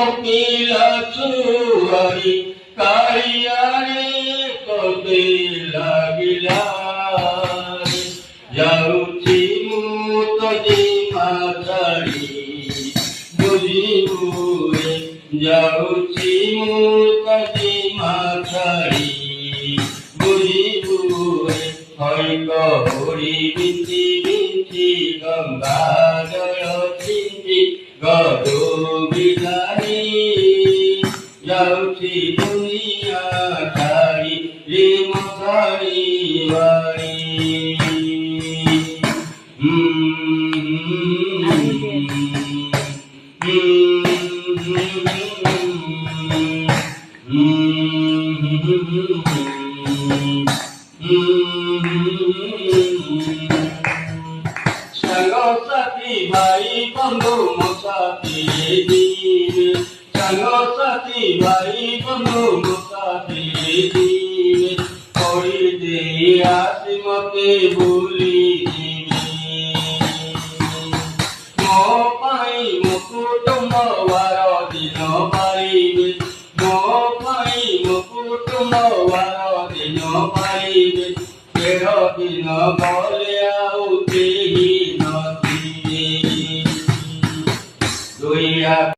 कोकिला चुवारी कालिया रे कते लागिला जाउची मु तोजी माछाड़ी बुझिबु रे जाउची मु तोजी माछाड़ी बुझिबु रे हई गौरी बिंदी बिंदी गंगा जल चिंदी गरु बिलारी जाउची दुनिया छाड़ी रे मसारी वारी সাথী ভাই বন্ধু মুসাফির দিন সাথী ভাই বন্ধু মুসাফির দিন করি দে আসি মতে ভুলি মো পাই মুকুটুম্ব বার দিন পাইবে মো পাই মুকুটুম্ব বার দিন পাইবে তের দিন বলে আউ কেহি নথিবে দুইয়া